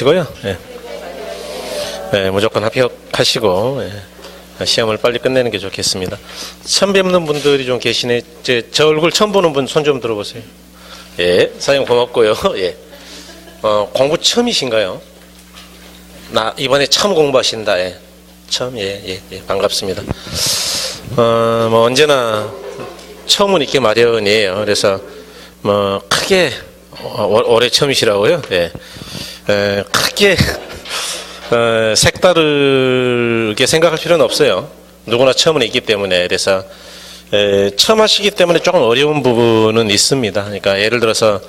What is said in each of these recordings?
합격하시고요. 예. 예, 무조건 합격하시고 시험을 빨리 끝내는 게 좋겠습니다. 처음 뵙는 분들이 좀 계시네. 저 얼굴 처음 보는 분 손 좀 들어보세요. 예, 사장님 고맙고요. 예. 공부 처음이신가요? 나 이번에 처음 공부하신다. 예. 처음, 예, 반갑습니다. 뭐 언제나 처음은 있기 마련이에요. 그래서 뭐 크게 올해 처음이시라고요. 예. 크게 색다르게 생각할 필요는 없어요. 누구나 처음은 있기 때문에. 그래서 처음 하시기 때문에 조금 어려운 부분은 있습니다. 그러니까 예를 들어서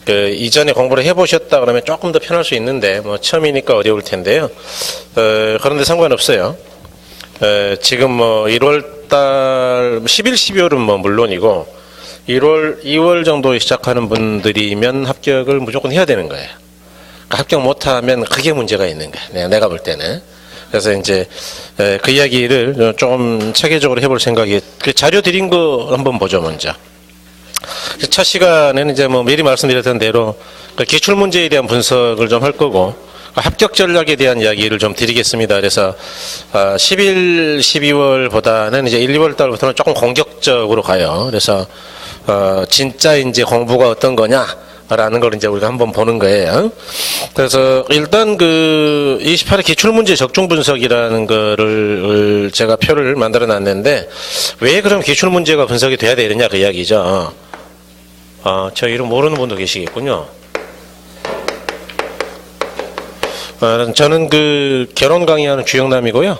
그 이전에 공부를 해보셨다 그러면 조금 더 편할 수 있는데 뭐 처음이니까 어려울 텐데요. 그런데 상관없어요. 지금 뭐 1월달 10일, 12월은 뭐 물론이고 1월, 2월 정도에 시작하는 분들이면 합격을 무조건 해야 되는 거예요. 그러니까 합격 못하면 그게 문제가 있는 거예요. 내가 볼 때는. 그래서 이제 그 이야기를 좀 체계적으로 해볼 생각이. 그 자료 드린 거 한번 보죠 먼저. 첫 시간에는 이제 뭐 미리 말씀드렸던 대로 그 기출 문제에 대한 분석을 좀 할 거고 합격 전략에 대한 이야기를 좀 드리겠습니다. 그래서 11, 12월보다는 이제 1, 2월 달부터는 조금 공격적으로 가요. 그래서 진짜 이제 공부가 어떤 거냐라는 걸 이제 우리가 한번 보는 거예요. 그래서 일단 그 28회 기출문제 적중 분석이라는 거를 제가 표를 만들어 놨는데 왜 그럼 기출문제가 분석이 돼야 되느냐 그 이야기죠. 저 이름 모르는 분도 계시겠군요. 저는 그 결혼 강의하는 주영남이고요.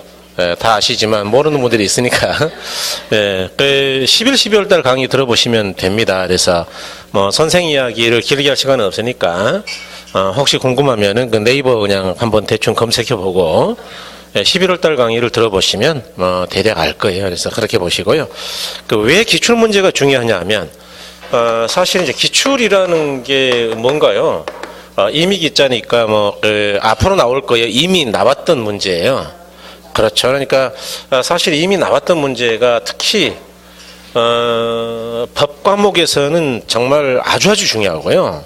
다 아시지만 모르는 분들이 있으니까 그 11, 12월 달 강의 들어보시면 됩니다. 그래서 뭐 선생 이야기를 길게 할 시간은 없으니까 혹시 궁금하면은 그 네이버 그냥 한번 대충 검색해보고 11월 달 강의를 들어보시면 뭐 대략 알 거예요. 그래서 그렇게 보시고요. 그 왜 기출 문제가 중요하냐 하면 사실 이제 기출이라는 게 뭔가요? 이미 기자니까 뭐 앞으로 나올 거예요. 이미 나왔던 문제예요. 그렇죠. 그러니까 사실 이미 나왔던 문제가 특히 법 과목에서는 정말 아주 중요하고요.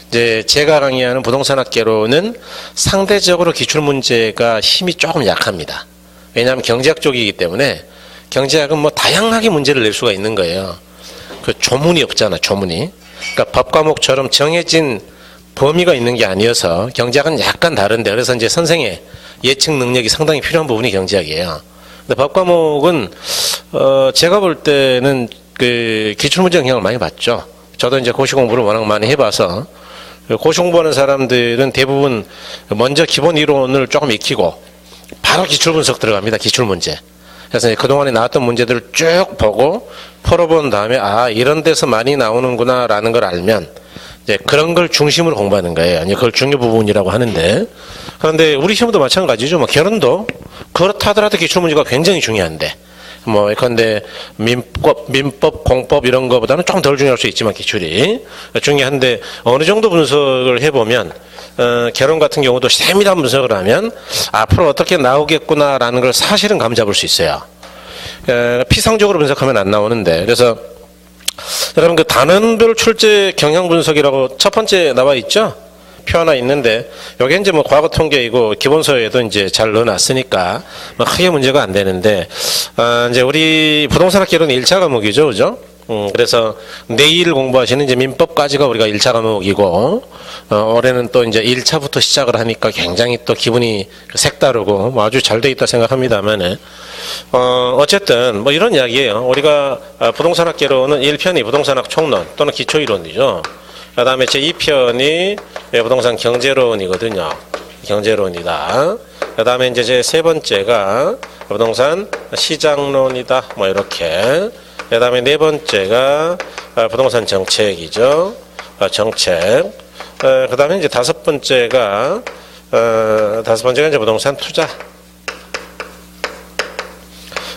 이제 제가 강의하는 부동산학개론은 상대적으로 기출 문제가 힘이 조금 약합니다. 왜냐하면 경제학 쪽이기 때문에 경제학은 뭐 다양하게 문제를 낼 수가 있는 거예요. 그 조문이 없잖아, 조문이. 그러니까 법 과목처럼 정해진 범위가 있는 게 아니어서 경제학은 약간 다른데 그래서 이제 선생의 예측 능력이 상당히 필요한 부분이 경제학이에요. 근데 법 과목은 제가 볼 때는 그 기출문제 영향을 많이 받죠. 저도 이제 고시 공부를 워낙 많이 해봐서 고시 공부하는 사람들은 대부분 먼저 기본 이론을 조금 익히고 바로 기출 분석 들어갑니다. 기출문제. 그래서 그동안에 나왔던 문제들을 쭉 보고 풀어본 다음에 이런 데서 많이 나오는구나라는 걸 알면 이제 그런 걸 중심으로 공부하는 거예요. 아니 그걸 중요 부분이라고 하는데 그런데 우리 시험도 마찬가지죠. 뭐 결혼도 그렇다 하더라도 기출 문제가 굉장히 중요한데 뭐 예컨대 민법, 공법 이런 거보다는 좀 덜 중요할 수 있지만 기출이 중요한데 어느 정도 분석을 해보면 결혼 같은 경우도 세밀한 분석을 하면 앞으로 어떻게 나오겠구나라는 걸 사실은 감잡을 수 있어요. 피상적으로 분석하면 안 나오는데 그래서 여러분 그 단원별 출제 경향 분석이라고 첫 번째 나와 있죠? 표 하나 있는데 여기 이제 뭐 과거 통계이고 기본서에도 이제 잘 넣어놨으니까 뭐 크게 문제가 안 되는데 이제 우리 부동산학개론은 1차 과목이죠, 그죠? 그래서 내일 공부하시는 이제 민법까지가 우리가 1차 과목이고 올해는 또 이제 1차부터 시작을 하니까 굉장히 또 기분이 색다르고 뭐 아주 잘 돼 있다 생각합니다만은 어쨌든 뭐 이런 이야기예요. 우리가 부동산학개론은 1편이 부동산학 총론 또는 기초이론이죠. 그 다음에 제 2편이 부동산 경제론이거든요. 경제론이다. 그 다음에 이제 제 세 번째가 부동산 시장론이다. 뭐 이렇게. 그 다음에 네 번째가 부동산 정책이죠. 정책. 그 다음에 이제 다섯 번째가 이제 부동산 투자.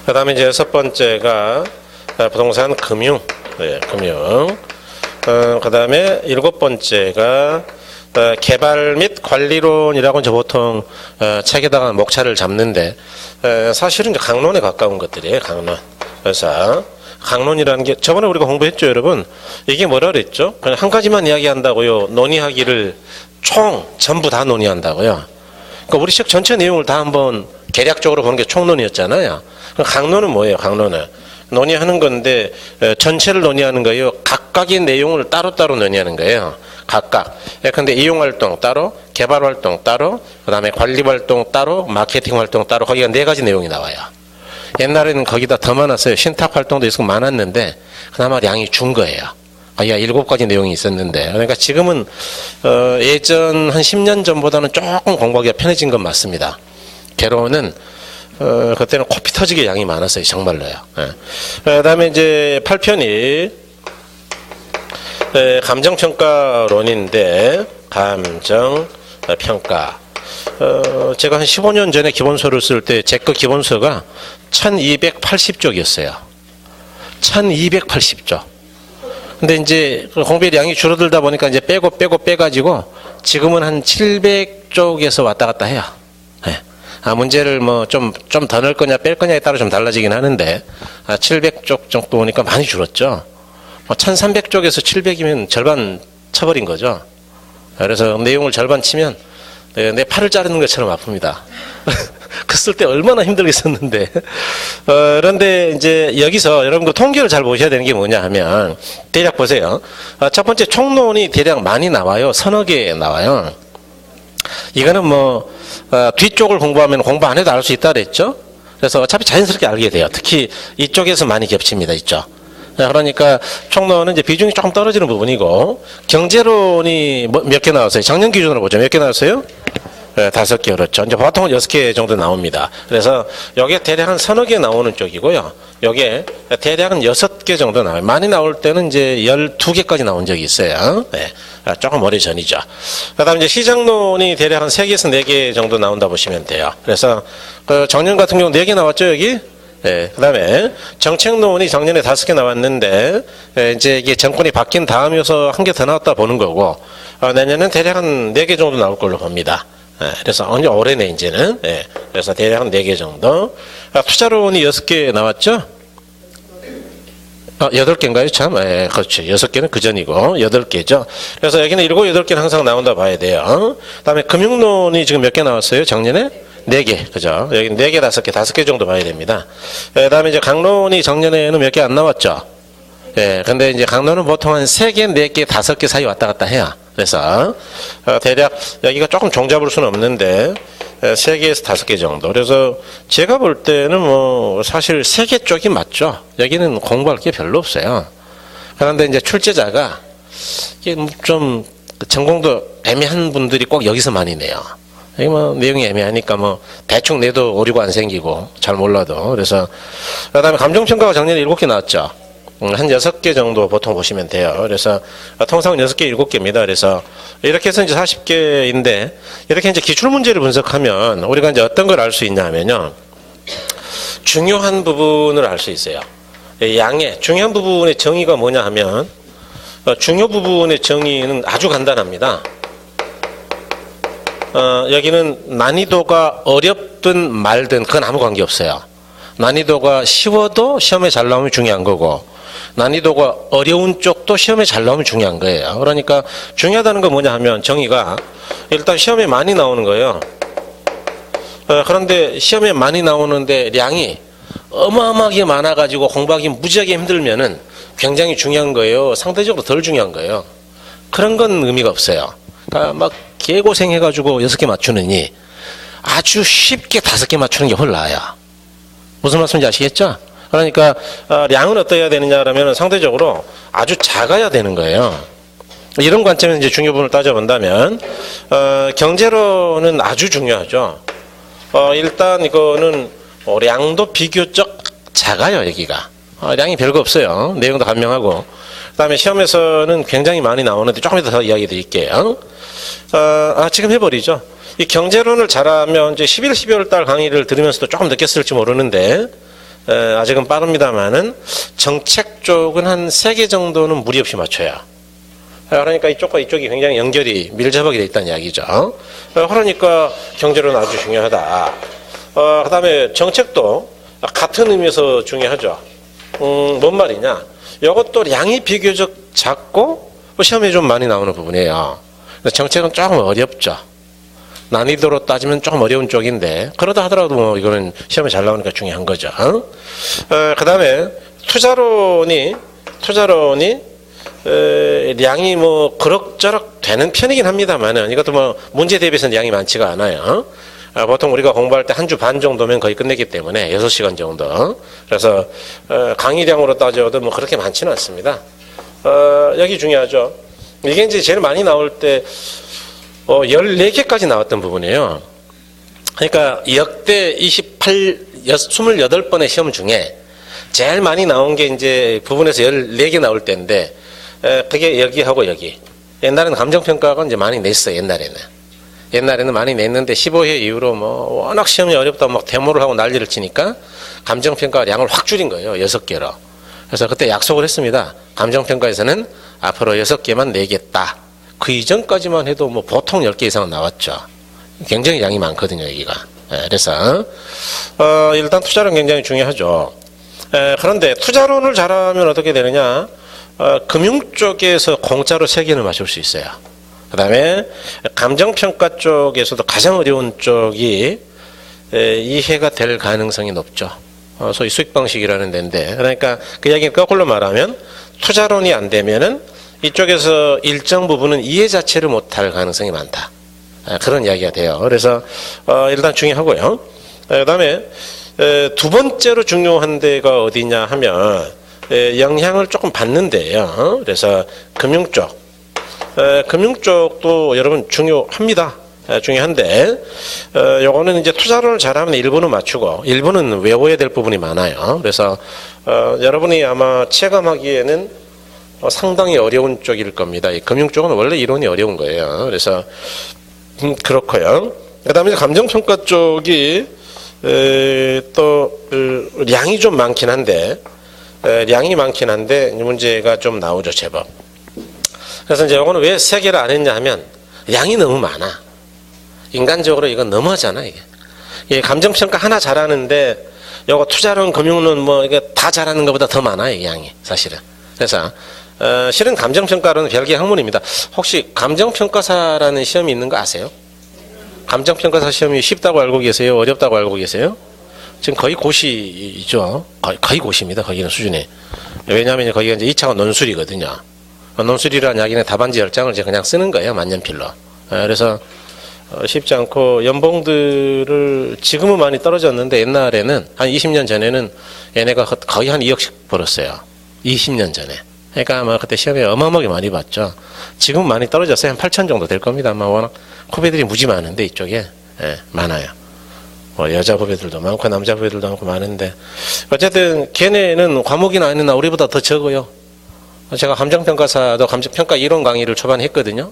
그 다음에 이제 여섯 번째가 부동산 금융. 네, 금융. 그 다음에 일곱 번째가 개발 및 관리론이라고 이제 보통 책에다가 목차를 잡는데 사실은 이제 강론에 가까운 것들이에요. 강론. 그래서 강론이라는 게 저번에 우리가 공부했죠, 여러분. 이게 뭐라 그랬죠? 그냥 한 가지만 이야기한다고요. 논의하기를 총 전부 다 논의한다고요. 그러니까 우리 책 전체 내용을 다 한번 개략적으로 보는 게 총론이었잖아요. 강론은 뭐예요? 강론은 논의하는 건데 전체를 논의하는 거예요. 각각의 내용을 따로따로 논의하는 거예요. 각각. 예컨대 이용활동 따로, 개발활동 따로, 그 다음에 관리활동 따로, 마케팅 활동 따로, 거기가 4가지 내용이 나와요. 옛날에는 거기다 더 많았어요. 신탁활동도 있고 많았는데 그나마 양이 준 거예요. 거기가 7가지 내용이 있었는데, 그러니까 지금은 예전 한 10년 전보다는 조금 공부하기가 편해진 건 맞습니다. 개론은 그때는 코피 터지게 양이 많았어요. 정말로요. 예. 그 다음에 이제 8편이 감정평가론인데, 감정평가. 제가 한 15년 전에 기본서를 쓸 때 제 거 기본서가 1280쪽이었어요. 1280쪽. 근데 이제 공부량이 줄어들다 보니까 이제 빼가지고 지금은 한 700쪽에서 왔다 갔다 해요. 네. 문제를 뭐 좀 더 넣을 거냐 뺄 거냐에 따라 좀 달라지긴 하는데 700쪽 정도 오니까 많이 줄었죠. 1300쪽에서 700이면 절반 쳐버린 거죠. 그래서 내용을 절반 치면 내 팔을 자르는 것처럼 아픕니다. 그 쓸 때 얼마나 힘들겠었는데. 그런데 이제 여기서 여러분 통계를 잘 보셔야 되는 게 뭐냐 하면, 대략 보세요. 첫 번째 총론이 대략 많이 나와요. 서너 개 나와요. 이거는 뭐 뒤쪽을 공부하면 공부 안 해도 알 수 있다 그랬죠. 그래서 어차피 자연스럽게 알게 돼요. 특히 이쪽에서 많이 겹칩니다. 이쪽. 그러니까 총론은 이제 비중이 조금 떨어지는 부분이고, 경제론이 몇 개 나왔어요? 작년 기준으로 보죠. 몇 개 나왔어요? 5개 그렇죠. 이제 보통은 6개 정도 나옵니다. 그래서 여기에 대략 한 서너 개 나오는 쪽이고요. 여기에 대략은 6개 정도 나와요. 많이 나올 때는 이제 12개까지 나온 적이 있어요. 네. 조금 오래 전이죠. 그 다음에 이제 시장론이 대략 한 3개에서 4개 정도 나온다 보시면 돼요. 그래서 작년 같은 경우 4개 나왔죠, 여기? 네. 그 다음에 정책론이 작년에 5개 나왔는데, 이제 이게 정권이 바뀐 다음이어서 1개 더 나왔다 보는 거고, 내년은 대략 한 4개 정도 나올 걸로 봅니다. 그래서 언제 올해네 이제는. 그래서 대략 한 4개 정도. 투자론이 6개 나왔죠? 8개인가요? 참. 그렇죠. 6개는 그 전이고 8개죠. 그래서 여기는 7, 8개는 항상 나온다 봐야 돼요. 그다음에 금융론이 지금 몇 개 나왔어요? 작년에? 4개. 그죠? 여기 4개, 5개, 5개 정도 봐야 됩니다. 그다음에 이제 강론이 작년에는 몇 개 안 나왔죠? 근데 이제 강론은 보통 한 3개, 4개, 5개 사이 왔다 갔다 해요. 그래서 대략 여기가 조금 종잡을 수는 없는데 3개에서 5개 정도. 그래서 제가 볼 때는 뭐 사실 3개 쪽이 맞죠. 여기는 공부할 게 별로 없어요. 그런데 이제 출제자가 이게 좀 전공도 애매한 분들이 꼭 여기서 많이 내요. 여기 뭐 내용이 애매하니까 뭐 대충 내도 오류가 안 생기고 잘 몰라도. 그래서 그다음에 감정평가가 작년에 7개 나왔죠. 한 6개 정도 보통 보시면 돼요. 그래서 통상은 6개, 7개입니다. 그래서 이렇게 해서 이제 40개인데, 이렇게 이제 기출 문제를 분석하면 우리가 이제 어떤 걸 알 수 있냐 하면요. 중요한 부분을 알 수 있어요. 양의 중요한 부분의 정의가 뭐냐 하면, 중요 부분의 정의는 아주 간단합니다. 여기는 난이도가 어렵든 말든 그건 아무 관계 없어요. 난이도가 쉬워도 시험에 잘 나오면 중요한 거고, 난이도가 어려운 쪽도 시험에 잘 나오면 중요한 거예요. 그러니까 중요하다는 건 뭐냐 하면 정의가 일단 시험에 많이 나오는 거예요. 그런데 시험에 많이 나오는데 양이 어마어마하게 많아가지고 공부하기 무지하게 힘들면은 굉장히 중요한 거예요. 상대적으로 덜 중요한 거예요. 그런 건 의미가 없어요. 그러니까 막 개고생해가지고 6개 맞추느니 아주 쉽게 5개 맞추는 게 훨 나아요. 무슨 말씀인지 아시겠죠? 그러니까 양은 어떠해야 되느냐 그러면 상대적으로 아주 작아야 되는 거예요. 이런 관점에서 이제 중요 부분을 따져본다면 경제론은 아주 중요하죠. 일단 이거는 량도 비교적 작아요. 여기가 량이 별거 없어요. 내용도 간명하고. 그다음에 시험에서는 굉장히 많이 나오는데 조금 더 이야기 드릴게요. 지금 해버리죠. 이 경제론을 잘하면 이제 11, 12월 달 강의를 들으면서도 조금 느꼈을지 모르는데, 아직은 빠릅니다만은 정책 쪽은 한 3개 정도는 무리 없이 맞춰요. 그러니까 이쪽과 이쪽이 굉장히 연결이 밀접하게 돼 있다는 이야기죠. 그러니까 경제론 아주 중요하다. 그 다음에 정책도 같은 의미에서 중요하죠. 뭔 말이냐. 이것도 양이 비교적 작고 시험에 좀 많이 나오는 부분이에요. 정책은 조금 어렵죠. 난이도로 따지면 조금 어려운 쪽인데 그러다 하더라도 뭐 이거는 시험에 잘 나오니까 중요한 거죠. 그 다음에 투자론이 량이 뭐 그럭저럭 되는 편이긴 합니다만은 이것도 뭐 문제 대비해서는 양이 많지가 않아요. 보통 우리가 공부할 때 한 주 반 정도면 거의 끝내기 때문에 6시간 정도. 그래서 강의량으로 따져도 뭐 그렇게 많지는 않습니다. 여기 중요하죠. 이게 이제 제일 많이 나올 때 14개까지 나왔던 부분이에요. 그러니까 역대 28번의 시험 중에 제일 많이 나온 게 이제 부분에서 14개 나올 때인데 그게 여기하고 여기. 옛날에는 감정평가가 이제 많이 냈어요. 옛날에는 많이 냈는데 15회 이후로 뭐 워낙 시험이 어렵다고 막 데모를 하고 난리를 치니까 감정평가 량을 확 줄인 거예요. 6개로. 그래서 그때 약속을 했습니다. 감정평가에서는 앞으로 6개만 내겠다. 그 이전까지만 해도 뭐 보통 10개 이상은 나왔죠. 굉장히 양이 많거든요, 여기가. 그래서 일단 투자론 굉장히 중요하죠. 그런데 투자론을 잘하면 어떻게 되느냐? 금융 쪽에서 공짜로 3개는 맞출 수 있어요. 그 다음에 감정평가 쪽에서도 가장 어려운 쪽이 이해가 될 가능성이 높죠. 소위 수익방식이라는 데인데, 그러니까 그 이야기는 거꾸로 말하면 투자론이 안 되면은 이쪽에서 일정 부분은 이해 자체를 못할 가능성이 많다. 그런 이야기가 돼요. 그래서 일단 중요하고요. 그 다음에 두 번째로 중요한 데가 어디냐 하면 영향을 조금 받는 데예요. 그래서 금융 쪽도 여러분 중요합니다. 중요한데 요거는 이제 투자론을 잘하면 일부는 맞추고 일부는 외워야 될 부분이 많아요. 그래서 여러분이 아마 체감하기에는 상당히 어려운 쪽일 겁니다. 이 금융 쪽은 원래 이론이 어려운 거예요. 그래서 그렇고요. 그다음에 감정평가 쪽이 또 량이 좀 많긴 한데 문제가 좀 나오죠, 제법. 그래서 이제 이거는 왜 3개를 안 했냐 하면 양이 너무 많아. 인간적으로 이건 너무하잖아, 이게. 이 감정평가 하나 잘하는데 요거 투자론, 금융론 뭐 이게 다 잘하는 것보다 더 많아, 이 양이 사실은. 그래서 실은 감정평가론은 별개의 학문입니다. 혹시 감정평가사라는 시험이 있는 거 아세요? 감정평가사 시험이 쉽다고 알고 계세요? 어렵다고 알고 계세요? 지금 거의 고시죠. 거의 고시입니다. 거기는 수준이. 왜냐하면 거기가 이제 2차가 논술이거든요. 논술이라는 이야기는 답안지 10장을 이제 그냥 쓰는 거예요. 만년필로. 그래서 쉽지 않고 연봉들을 지금은 많이 떨어졌는데 옛날에는 한 20년 전에는 얘네가 거의 한 2억씩 벌었어요. 20년 전에. 그러니까 아마 그때 시험에 어마어마하게 많이 봤죠. 지금 많이 떨어졌어요. 한 8천 정도 될 겁니다. 아마 워낙 후배들이 무지 많은데 이쪽에 많아요. 여자 후배들도 많고 남자 후배들도 많고 많은데 어쨌든 걔네는 과목이나 아니나 우리보다 더 적어요. 제가 감정평가사도 감정평가 이론 강의를 초반에 했거든요.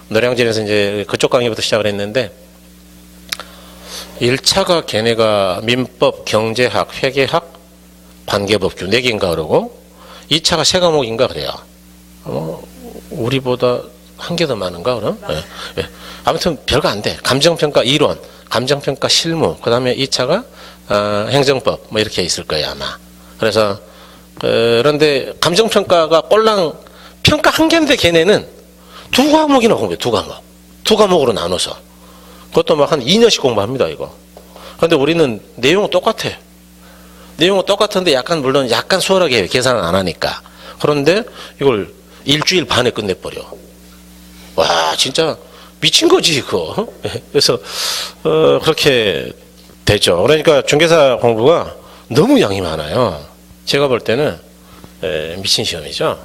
노량진에서 이제 그쪽 강의부터 시작을 했는데 1차가 걔네가 민법, 경제학, 회계학, 관계법규 4개인가 그러고 2차가 3과목인가 그래요. 우리보다 한 개 더 많은가 그럼? 예. 아무튼 별거 안 돼. 감정평가 이론, 감정평가 실무, 그 다음에 2차가 행정법 뭐 이렇게 있을 거예요 아마. 그래서 그런데 감정평가가 꼴랑 평가 한 개인데 걔네는 2과목이나 공부해요. 2과목으로 나눠서. 그것도 막 한 2년씩 공부합니다 이거. 그런데 우리는 내용은 똑같아. 내용은 똑같은데 물론 약간 수월하게 해요. 계산을 안 하니까. 그런데 이걸 일주일 반에 끝내버려. 와 진짜 미친 거지 이거. 그래서 그렇게 되죠. 그러니까 중개사 공부가 너무 양이 많아요. 제가 볼 때는 미친 시험이죠.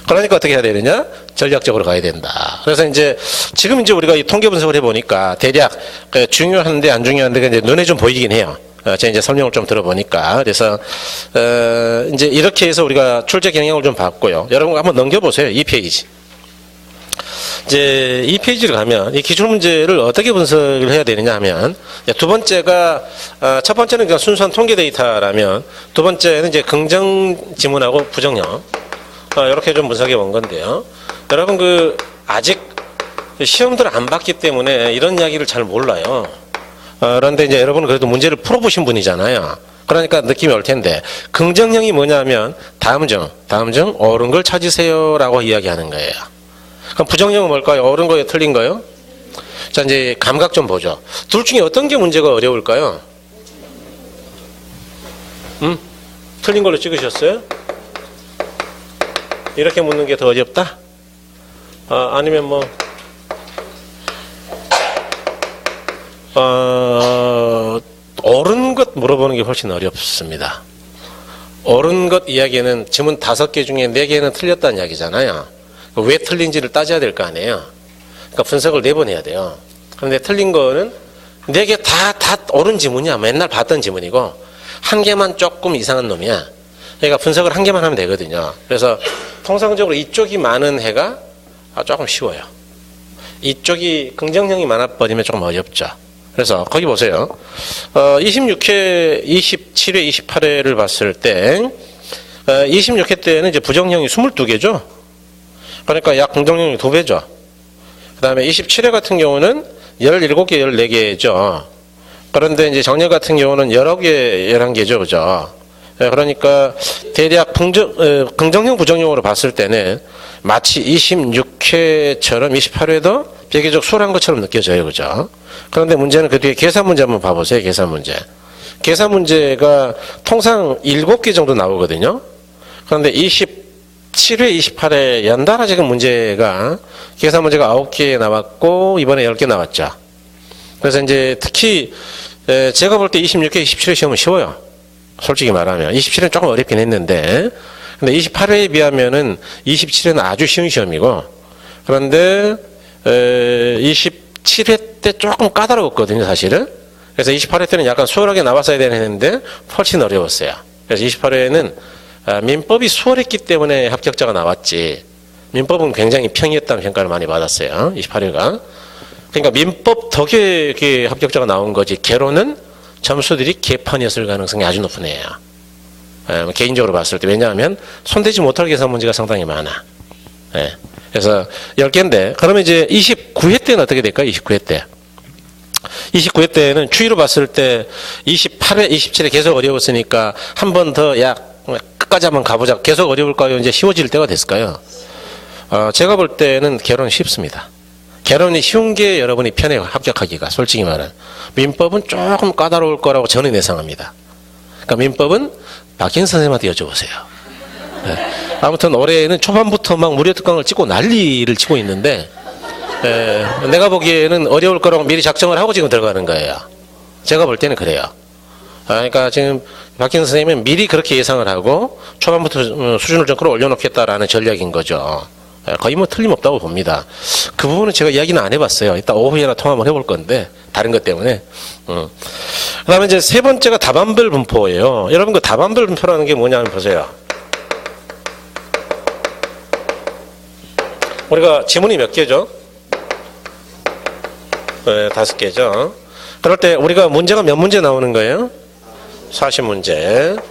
그러니까 어떻게 해야 되느냐? 전략적으로 가야 된다. 그래서 이제 지금 이제 우리가 이 통계 분석을 해보니까 대략 중요한데 안 중요한데가 이제 눈에 좀 보이긴 해요. 제가 이제 설명을 좀 들어보니까. 그래서 이제 이렇게 해서 우리가 출제 경향을 좀 봤고요. 여러분 한번 넘겨보세요. 2페이지. 이제 2페이지를 가면 이 기출문제를 어떻게 분석을 해야 되느냐 하면 두 번째가 첫 번째는 그냥 순수한 통계 데이터라면 두 번째는 이제 긍정 지문하고 부정형 이렇게 좀 분석해 본 건데요. 여러분 아직 시험들을 안 봤기 때문에 이런 이야기를 잘 몰라요. 그런데 이제 여러분은 그래도 문제를 풀어보신 분이잖아요. 그러니까 느낌이 올 텐데 긍정형이 뭐냐면 다음 중 옳은 걸 찾으세요라고 이야기하는 거예요. 그럼 부정형은 뭘까요? 옳은 거예요? 틀린 거예요? 자, 이제 감각 좀 보죠. 둘 중에 어떤 게 문제가 어려울까요? 틀린 걸로 찍으셨어요? 이렇게 묻는 게 더 어렵다? 아니면 뭐, 옳은 것 물어보는 게 훨씬 어렵습니다. 옳은 것 이야기는 지문 5개 중에 4개는 틀렸다는 이야기잖아요. 왜 틀린지를 따져야 될 거 아니에요. 그러니까 분석을 4번 해야 돼요. 그런데 틀린 거는 4개 다 옳은 지문이야. 맨날 봤던 지문이고, 1개만 조금 이상한 놈이야. 그러니까 분석을 1개만 하면 되거든요. 그래서 통상적으로 이쪽이 많은 해가 조금 쉬워요. 이쪽이 긍정형이 많아버리면 조금 어렵죠. 그래서 거기 보세요. 26회, 27회, 28회를 봤을 때 26회 때는 이제 부정형이 22개죠. 그러니까 약 긍정형이 2배죠. 그 다음에 27회 같은 경우는 17개, 14개죠. 그런데 이제 정렬 같은 경우는 여러 개, 11개죠. 그죠? 그러니까 대략 긍정형, 부정형으로 봤을 때는 마치 26회처럼 28회도 비교적 수월한 것처럼 느껴져요. 그죠? 그런데 문제는 그 뒤에 계산 문제 한번 봐보세요. 계산 문제. 계산 문제가 통상 7개 정도 나오거든요. 그런데 27회, 28회 연달아 지금 문제가 계산 문제가 9개 나왔고 이번에 10개 나왔죠. 그래서 이제 특히 제가 볼 때 26회, 27회 시험은 쉬워요. 솔직히 말하면 27회는 조금 어렵긴 했는데 근데 28회에 비하면은 27회는 아주 쉬운 시험이고 그런데 27회 때 조금 까다로웠거든요, 사실은. 그래서 28회 때는 약간 수월하게 나왔어야 되는데 훨씬 어려웠어요. 그래서 28회에는 민법이 수월했기 때문에 합격자가 나왔지. 민법은 굉장히 평이했다는 평가를 많이 받았어요. 28회가. 그러니까 민법 덕에 합격자가 나온 거지. 개로는 점수들이 개판이었을 가능성이 아주 높은 애예요. 개인적으로 봤을 때. 왜냐하면 손대지 못할 계산 문제가 상당히 많아. 예. 그래서 10개인데 그러면 이제 29회 때는 어떻게 될까요? 29회 때. 29회 때는 추이로 봤을 때 28회, 27회 계속 어려웠으니까 한 번 더 끝까지 한번 가보자. 계속 어려울까요? 이제 쉬워질 때가 됐을까요? 제가 볼 때는 개론은 쉽습니다. 개론이 쉬운 게 여러분이 편해요. 합격하기가. 솔직히 말하면. 민법은 조금 까다로울 거라고 저는 예상합니다. 그러니까 민법은 박희인 선생님한테 여쭤보세요. 네. 아무튼 올해는 초반부터 막 무료 특강을 찍고 난리를 치고 있는데 내가 보기에는 어려울 거라고 미리 작정을 하고 지금 들어가는 거예요. 제가 볼 때는 그래요. 그러니까 지금 박희인 선생님은 미리 그렇게 예상을 하고 초반부터 수준을 좀 끌어올려놓겠다라는 전략인 거죠. 거의 뭐 틀림없다고 봅니다. 그 부분은 제가 이야기는 안 해봤어요. 이따 오후에나 통화 한번 해볼 건데 다른 것 때문에. 그 다음에 이제 세 번째가 답안별 분포예요. 여러분 그 답안별 분포라는 게 뭐냐면 보세요. 우리가 지문이 몇 개죠? 네, 5개죠. 그럴 때 우리가 문제가 몇 문제 나오는 거예요? 40문제.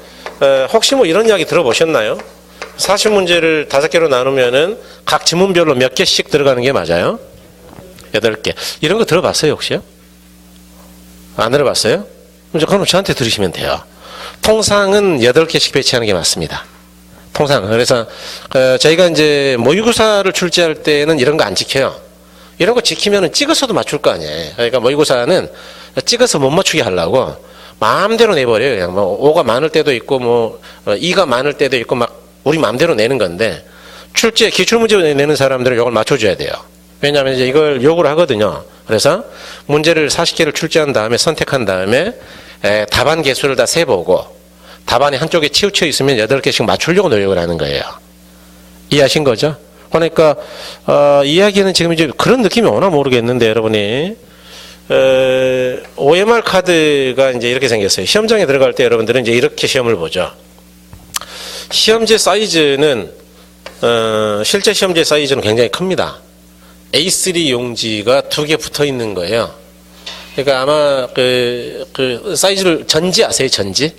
혹시 뭐 이런 이야기 들어보셨나요? 40문제를 5개로 나누면은 각 지문별로 몇 개씩 들어가는 게 맞아요? 8개. 이런 거 들어봤어요, 혹시요? 안 들어봤어요? 그럼 저한테 들으시면 돼요. 통상은 8개씩 배치하는 게 맞습니다. 통상. 그래서, 저희가 이제 모의고사를 출제할 때는 이런 거 안 지켜요. 이런 거 지키면은 찍어서도 맞출 거 아니에요. 그러니까 모의고사는 찍어서 못 맞추게 하려고 마음대로 내버려요. 그냥 뭐 5가 많을 때도 있고 뭐 2가 많을 때도 있고 막 우리 마음대로 내는 건데 출제 기출문제 내는 사람들은 이걸 맞춰줘야 돼요. 왜냐하면 이제 이걸 요구를 하거든요. 그래서 문제를 40개를 출제한 다음에 선택한 다음에 답안 개수를 다 세보고 답안이 한쪽에 치우쳐 있으면 8개씩 맞추려고 노력을 하는 거예요. 이해하신 거죠? 그러니까 이야기는 지금 이제 그런 느낌이 오나 모르겠는데 여러분이 OMR 카드가 이제 이렇게 생겼어요. 시험장에 들어갈 때 여러분들은 이제 이렇게 시험을 보죠. 시험지 사이즈는 실제 시험지 사이즈는 굉장히 큽니다. A3 용지가 2개 붙어 있는 거예요. 그러니까 아마 그 사이즈를 전지 아세요? 전지?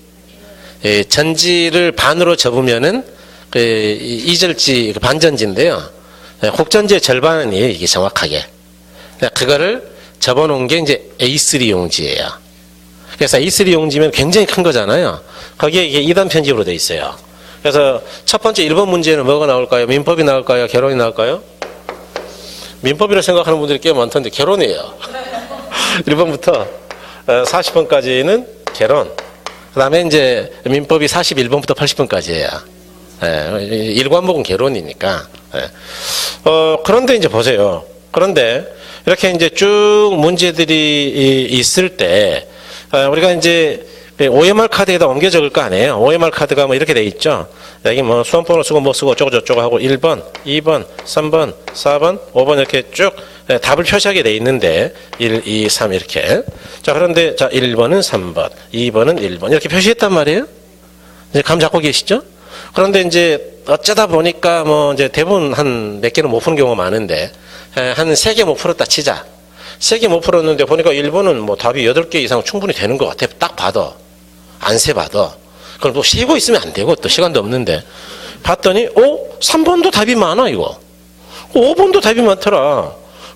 예, 전지를 반으로 접으면은 그 이절지 반전지인데요. 혹전지의 절반이에요. 이게 정확하게. 그거를 접어놓은 게 이제 A3 용지예요. 그래서 A3 용지면 굉장히 큰 거잖아요. 거기에 이게 2단 편집으로 돼 있어요. 그래서 첫 번째 1번 문제는 뭐가 나올까요? 민법이 나올까요? 개론이 나올까요? 민법이라 생각하는 분들이 꽤 많던데 결혼이에요. 1번부터 40번까지는 결혼. 그 다음에 이제 민법이 41번부터 80번까지예요. 일관목은 결혼이니까. 그런데 이제 보세요. 그런데 이렇게 이제 쭉 문제들이 있을 때, 우리가 이제 OMR 카드에다 옮겨 적을 거 아니에요. OMR 카드가 뭐 이렇게 돼 있죠. 여기 뭐 수험번호 쓰고 뭐 쓰고 어쩌고 저쩌고 하고 1번, 2번, 3번, 4번, 5번 이렇게 쭉 답을 표시하게 돼 있는데 1, 2, 3 이렇게. 자, 그런데 자, 1번은 3번, 2번은 1번 이렇게 표시했단 말이에요. 이제 감 잡고 계시죠? 그런데 이제 어쩌다 보니까 뭐 이제 대부분 한 몇 개는 못 푸는 경우가 많은데 한 3개 못 풀었다 치자. 3개 못 풀었는데 보니까 1번은 뭐 답이 8개 이상 충분히 되는 것 같아. 딱 봐도. 안 세봐도. 그걸 또 세고 있으면 안 되고 또 시간도 없는데. 봤더니 3번도 답이 많아 이거. 5번도 답이 많더라.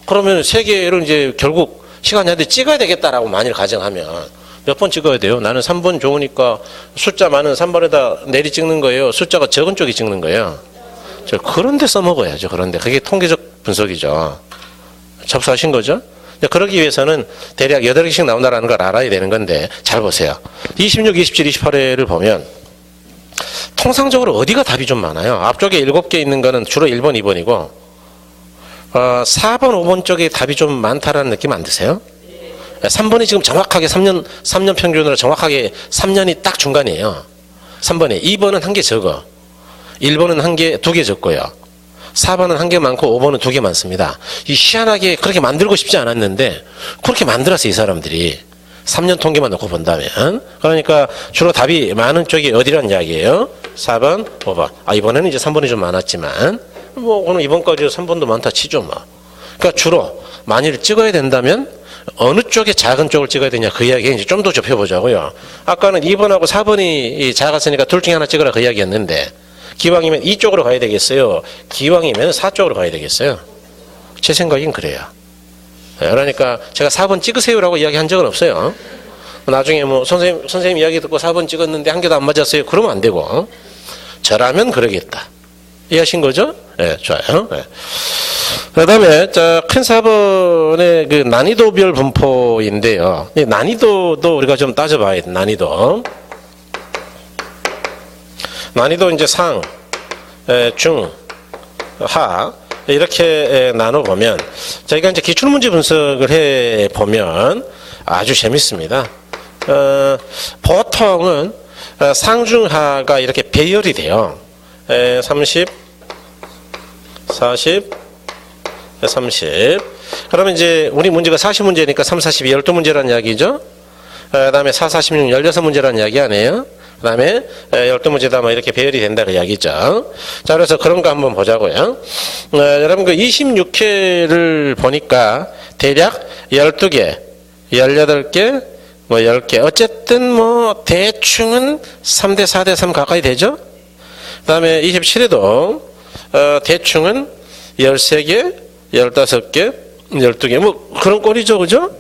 그러면 3개를 이제 결국 시간이 한데 찍어야 되겠다라고 만일 가정하면 몇 번 찍어야 돼요? 나는 3번 좋으니까 숫자 많은 3번에다 내리 찍는 거예요. 숫자가 적은 쪽이 찍는 거예요. 그런 데 써먹어야죠. 그런데 그게 통계적 분석이죠. 접수하신 거죠? 그러기 위해서는 대략 8개씩 나온다는 걸 알아야 되는 건데 잘 보세요. 26, 27, 28회를 보면 통상적으로 어디가 답이 좀 많아요? 앞쪽에 7개 있는 거는 주로 1번, 2번이고 4번, 5번 쪽에 답이 좀 많다라는 느낌 안 드세요? 3번이 지금 정확하게 3년 평균으로 정확하게 3년이 딱 중간이에요. 3번에 2번은 한 개 적어. 1번은 한 개, 2개 적고요. 4번은 한 개 많고 5번은 2개 많습니다. 이 희한하게 그렇게 만들고 싶지 않았는데 그렇게 만들었어 이 사람들이. 3년 통계만 놓고 본다면. 그러니까 주로 답이 많은 쪽이 어디란 이야기예요? 4번, 5번. 이번에는 이제 3번이 좀 많았지만 뭐 오늘 이번까지 3번도 많다 치죠 뭐. 그러니까 주로 만일 찍어야 된다면 어느 쪽에 작은 쪽을 찍어야 되냐 그 이야기 이제 좀 더 좁혀보자고요. 아까는 2번하고 4번이 작았으니까 둘 중에 하나 찍으라 그 이야기였는데 기왕이면 이쪽으로 가야 되겠어요? 기왕이면 4쪽으로 가야 되겠어요? 제 생각엔 그래요. 그러니까 제가 4번 찍으세요라고 이야기한 적은 없어요. 나중에 뭐 선생님 이야기 듣고 4번 찍었는데 한 개도 안 맞았어요. 그러면 안 되고 저라면 그러겠다. 이해하신 거죠? 네, 좋아요. 네. 그 다음에 큰 4번의 그 난이도별 분포인데요. 이 난이도도 우리가 좀 따져봐야 돼. 난이도 이제 상, 중, 하 이렇게 나눠보면 저희가 이제 기출문제 분석을 해보면 아주 재밌습니다. 보통은 상중하가 이렇게 배열이 돼요. 30, 40, 30. 그러면 이제 우리 문제가 40문제니까 3, 40, 12문제라는 이야기죠. 그 다음에 4, 46, 16문제라는 이야기 아니에요. 그 다음에 12문제다 뭐 이렇게 배열이 된다 그 이야기죠. 자, 그래서 그런 거 한번 보자고요. 여러분 그 26회를 보니까 대략 12개, 18개, 뭐 10개. 어쨌든 뭐 대충은 3대 4대 3 가까이 되죠. 그 다음에 27회도 대충은 13개, 15개, 12개 뭐 그런 꼴이죠. 그죠?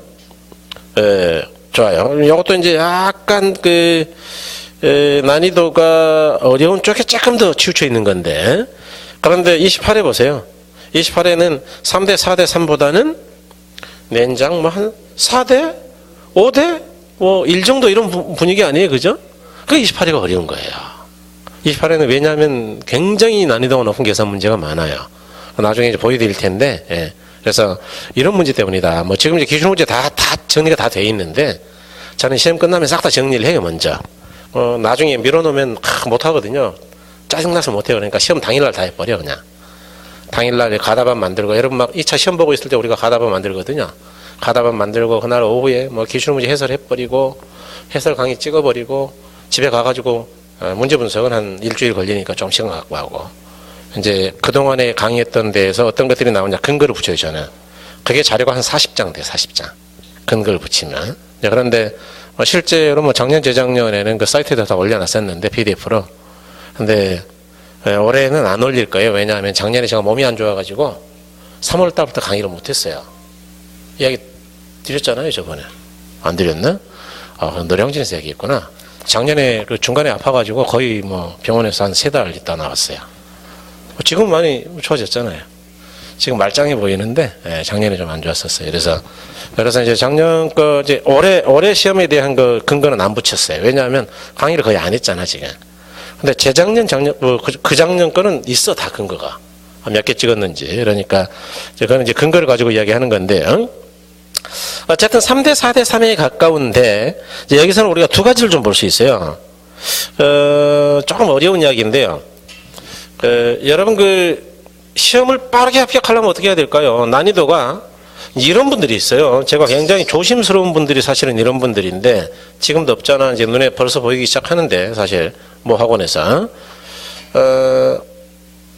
좋아요. 이것도 이제 약간 그 난이도가 어려운 쪽에 조금 더 치우쳐 있는 건데 그런데 28회 보세요. 28회는 3대 4대 3보다는 nen장 뭐 한 4대 5대 뭐 1 정도 이런 분위기 아니에요. 그죠? 그 28회가 어려운 거예요. 28회는 왜냐하면 굉장히 난이도가 높은 계산 문제가 많아요. 나중에 이제 보여드릴 텐데, 예. 그래서 이런 문제 때문이다. 뭐 지금 이제 기출 문제 다 정리가 다 돼 있는데, 저는 시험 끝나면 싹 다 정리를 해요, 먼저. 나중에 밀어놓으면 못 하거든요. 짜증나서 못 해요. 그러니까 시험 당일날 다 해버려, 그냥. 당일날 가답안 만들고, 여러분 막 2차 시험 보고 있을 때 우리가 가답안 만들거든요. 가답안 만들고, 그날 오후에 뭐 기출 문제 해설해버리고, 해설 강의 찍어버리고, 집에 가가지고, 문제 분석은 한 일주일 걸리니까 좀 시간 갖고 하고 이제 그동안에 강의했던 데에서 어떤 것들이 나오냐 근거를 붙여요. 저는 그게 자료가 한 40장 돼요. 40장 근거를 붙이면. 그런데 실제로 뭐 작년 재작년에는 그 사이트에다 다 올려놨었는데 PDF로. 근데 올해는 안 올릴 거예요. 왜냐하면 작년에 제가 몸이 안 좋아가지고 3월 달부터 강의를 못했어요. 이야기 드렸잖아요. 저번에 안 드렸나? 노량진에서 얘기했구나. 작년에 그 중간에 아파가지고 거의 뭐 병원에서 한 3달 있다 나왔어요. 지금 많이 좋아졌잖아요. 지금 말짱해 보이는데 작년에 좀 안 좋았었어요. 그래서 이제 작년 거 이제 올해 시험에 대한 거 근거는 안 붙였어요. 왜냐하면 강의를 거의 안 했잖아 지금. 근데 재작년 작년 그 작년 거는 있어 다 근거가 몇 개 찍었는지. 그러니까 그거는 이제 근거를 가지고 이야기하는 건데. 어쨌든 3대 4대 3에 가까운데 이제 여기서는 우리가 두 가지를 좀 볼 수 있어요. 조금 어려운 이야기인데요. 여러분 시험을 빠르게 합격하려면 어떻게 해야 될까요? 난이도가 이런 분들이 있어요. 제가 굉장히 조심스러운 분들이 사실은 이런 분들인데 지금도 없잖아. 이제 눈에 벌써 보이기 시작하는데 사실 뭐 학원에서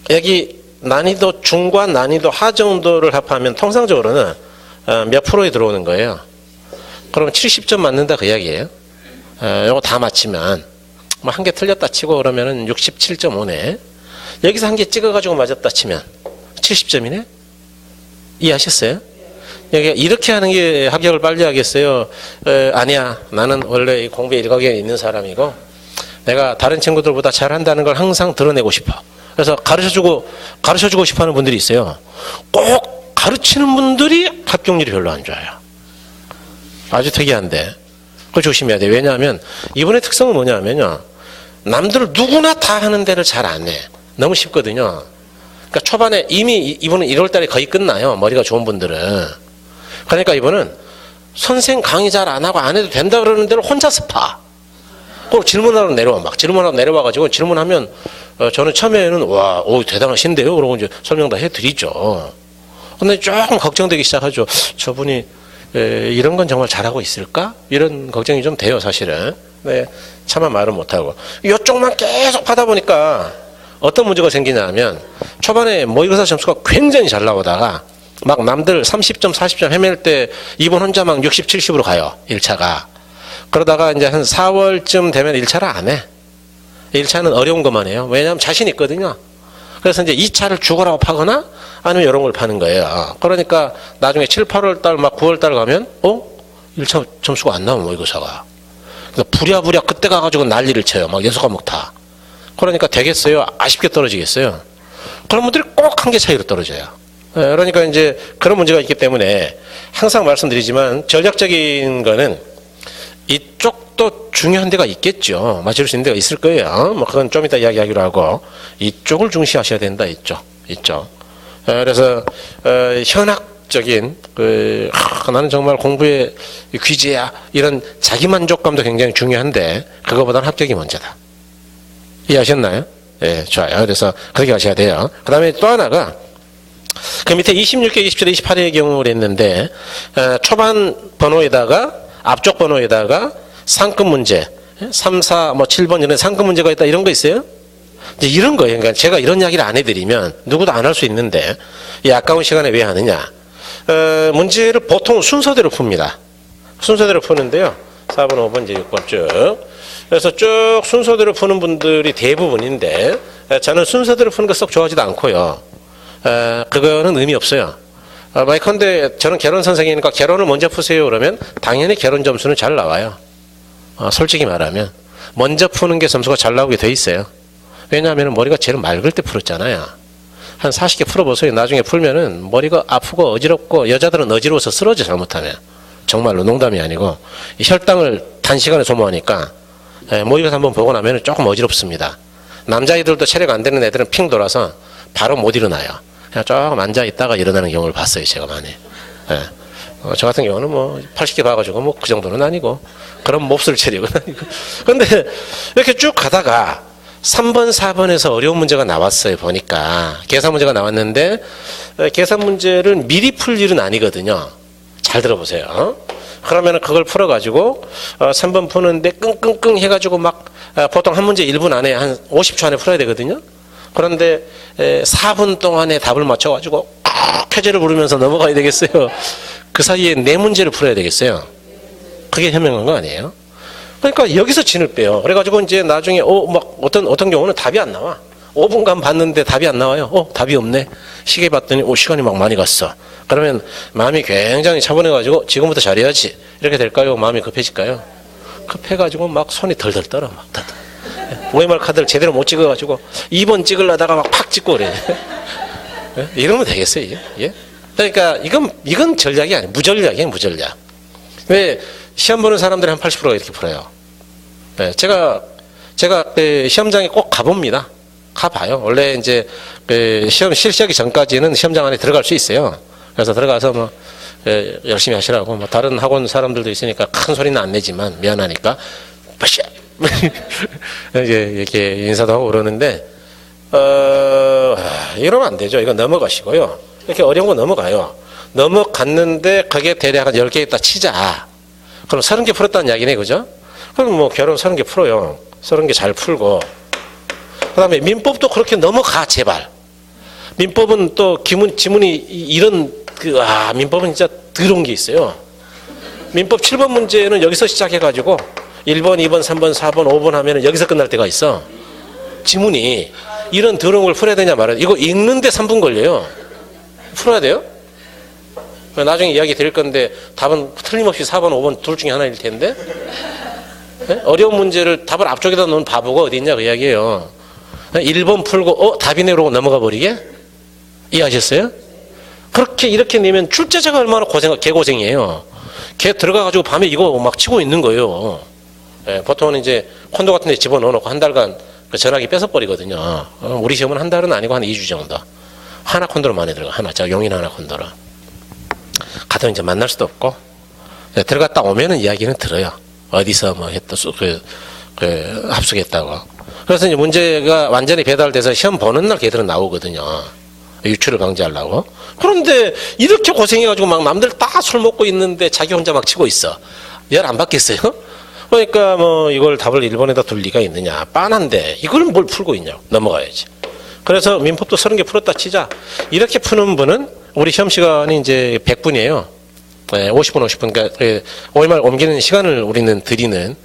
여기 난이도 중과 난이도 하 정도를 합하면 통상적으로는 몇 프로에 들어오는 거예요. 그러면 70점 맞는다 그 이야기예요. 요거 다 맞히면 뭐 한 개 틀렸다 치고 그러면은 67.5네. 여기서 한 개 찍어가지고 맞았다 치면 70점이네? 이해하셨어요? 여기 이렇게 하는 게 합격을 빨리 하겠어요? 아니야. 나는 원래 공부에 일각에 있는 사람이고 내가 다른 친구들보다 잘한다는 걸 항상 드러내고 싶어. 그래서 가르쳐주고 싶어 하는 분들이 있어요. 꼭 가르치는 분들이 합격률이 별로 안 좋아요. 아주 특이한데. 그거 조심해야 돼요. 왜냐하면 이분의 특성은 뭐냐면요. 남들 누구나 다 하는 데를 잘 안 해. 너무 쉽거든요. 그러니까 초반에 이미 이분은 1월 달에 거의 끝나요. 머리가 좋은 분들은. 그러니까 이분은 선생 강의 잘 안 하고 안 해도 된다 그러는 데를 혼자서 파. 꼭 질문하러 내려와. 막 질문하러 내려와가지고 질문하면 저는 처음에는 와, 오, 대단하신데요? 그러고 이제 설명 다 해드리죠. 근데 조금 걱정되기 시작하죠. 저분이 이런 건 정말 잘하고 있을까? 이런 걱정이 좀 돼요, 사실은. 네, 차마 말을 못하고. 이쪽만 계속 하다 보니까 어떤 문제가 생기냐 하면 초반에 모의고사 점수가 굉장히 잘 나오다가 막 남들 30점, 40점 헤맬 때 이분 혼자 막 60, 70으로 가요, 1차가. 그러다가 이제 한 4월쯤 되면 1차를 안 해. 1차는 어려운 것만 해요. 왜냐하면 자신 있거든요. 그래서 이제 2차를 죽어라고 파거나 아니면 이런 걸 파는 거예요. 그러니까 나중에 7, 8월 달, 막 9월 달 가면 1차 점수가 안 나오면 모의고사가. 그러니까 부랴부랴 그때 가가지고 난리를 쳐요. 막 6과목 다. 그러니까 되겠어요? 아쉽게 떨어지겠어요? 그런 분들이 꼭 한 개 차이로 떨어져요. 그러니까 이제 그런 문제가 있기 때문에 항상 말씀드리지만 전략적인 거는 이쪽도 중요한 데가 있겠죠. 맞을 수 있는 데가 있을 거예요. 뭐 그건 좀 이따 이야기하기로 하고 이쪽을 중시하셔야 된다. 이쪽. 그래서 현학적인 나는 정말 공부에 귀재야 이런 자기 만족감도 굉장히 중요한데 그거보다는 합격이 먼저다. 이해하셨나요? 네, 좋아요. 그래서 그렇게 하셔야 돼요. 그 다음에 또 하나가 그 밑에 26개, 27개, 28회의 경우를 했는데 초반 번호에다가 앞쪽 번호에다가 상급 문제 3, 4, 뭐 7번 이런 상급 문제가 있다 이런 거 있어요? 이제 이런 거예요. 그러니까 제가 이런 이야기를 안 해드리면 누구도 안 할 수 있는데 이 아까운 시간에 왜 하느냐. 문제를 보통 순서대로 풉니다. 순서대로 푸는데요. 4번, 5번, 이제 6번 쭉. 그래서 쭉 순서대로 푸는 분들이 대부분인데 저는 순서대로 푸는 거 썩 좋아하지도 않고요. 그거는 의미 없어요. 예컨대 저는 결혼 선생이니까 결혼을 먼저 푸세요 그러면 당연히 결혼 점수는 잘 나와요. 솔직히 말하면 먼저 푸는 게 점수가 잘 나오게 돼 있어요. 왜냐하면 머리가 제일 맑을 때 풀었잖아요. 한 40개 풀어보세요. 나중에 풀면은 머리가 아프고 어지럽고 여자들은 어지러워서 쓰러져 잘못하면. 정말로 농담이 아니고 혈당을 단시간에 소모하니까 모의고사 한번 보고 나면 조금 어지럽습니다. 남자애들도 체력 안 되는 애들은 핑 돌아서 바로 못 일어나요. 그냥 조금 앉아있다가 일어나는 경우를 봤어요. 제가 많이. 저 같은 경우는 뭐 80개 봐가지고 뭐 그 정도는 아니고 그런 몹쓸 체력은 아니고. 근데 이렇게 쭉 가다가 3번, 4번에서 어려운 문제가 나왔어요. 보니까 계산 문제가 나왔는데 계산 문제를 미리 풀 일은 아니거든요. 잘 들어보세요. 그러면 그걸 풀어가지고 3번 푸는데 끙끙끙 해가지고 막 보통 한 문제 1분 안에 한 50초 안에 풀어야 되거든요. 그런데 4분 동안에 답을 맞춰가지고 쾌재를 부르면서 넘어가야 되겠어요. 그 사이에 4문제를 풀어야 되겠어요. 그게 현명한 거 아니에요? 그러니까 여기서 진을 빼요. 그래가지고 이제 나중에 막 어떤 경우는 답이 안 나와. 5분간 봤는데 답이 안 나와요. 답이 없네. 시계 봤더니 시간이 막 많이 갔어. 그러면 마음이 굉장히 차분해가지고 지금부터 잘해야지. 이렇게 될까요? 마음이 급해질까요? 급해가지고 막 손이 덜덜 떨어. 막 OMR 카드를 제대로 못 찍어가지고 2번 찍으려다가 막 팍 찍고 그래. 예? 이러면 되겠어요, 이게? 예? 그러니까 이건 전략이 아니에요. 무전략이에요, 무전략. 왜 시험 보는 사람들이 한 80%가 이렇게 풀어요. 예, 제가 그 시험장에 꼭 가봅니다. 가봐요. 원래 이제 그 시험 실시하기 전까지는 시험장 안에 들어갈 수 있어요. 그래서 들어가서 뭐 열심히 하시라고, 뭐 다른 학원 사람들도 있으니까 큰 소리는 안 내지만 미안하니까 빠샤 이제 이렇게 인사도 하고 그러는데 이러면 안 되죠. 이거 넘어가시고요. 이렇게 어려운 거 넘어가요. 넘어갔는데 그게 대략 한 10개 있다 치자. 그럼 30개 풀었다는 이야기네, 그죠? 그럼 뭐 결혼 30개 풀어요. 30개 잘 풀고. 그 다음에 민법도 그렇게 넘어가, 제발. 민법은 또 지문이 이런, 민법은 진짜 더러운 게 있어요. 민법 7번 문제는 여기서 시작해가지고 1번, 2번, 3번, 4번, 5번 하면 여기서 끝날 때가 있어. 지문이. 이런 더러운 걸 풀어야 되냐 말아야 돼. 이거 읽는데 3분 걸려요. 풀어야 돼요? 나중에 이야기 드릴 건데 답은 틀림없이 4번, 5번 둘 중에 하나일 텐데. 네? 어려운 문제를 답을 앞쪽에다 놓은 바보가 어디 있냐 그 이야기예요. 1번 풀고 답이네 그러고 넘어가 버리게? 이해하셨어요? 그렇게 이렇게 내면 출제자가 얼마나 개고생이에요. 걔 들어가가지고 밤에 이거 막 치고 있는 거예요. 네, 보통은 이제 콘도 같은 데 집어넣어놓고 한 달간 그 전화기 뺏어버리거든요. 우리 시험은 한 달은 아니고 한 2주 정도. 하나 콘도로 많이 들어가. 하나, 용인 하나 콘도로. 가도 이제 만날 수도 없고. 네, 들어갔다 오면은 이야기는 들어요. 어디서 뭐 했다, 합숙했다고. 그래서 이제 문제가 완전히 배달돼서 시험 보는 날 걔들은 나오거든요. 유출을 방지하려고. 그런데 이렇게 고생해가지고 막 남들 다 술 먹고 있는데 자기 혼자 막 치고 있어. 열 안 받겠어요? 그러니까 뭐 이걸 답을 1번에다 둘 리가 있느냐. 빤한데 이걸 뭘 풀고 있냐고. 넘어가야지. 그래서 민법도 30개 풀었다 치자. 이렇게 푸는 분은 우리 시험 시간이 이제 100분이에요. 50분, 50분. 그러니까 OMR 옮기는 시간을 우리는 드리는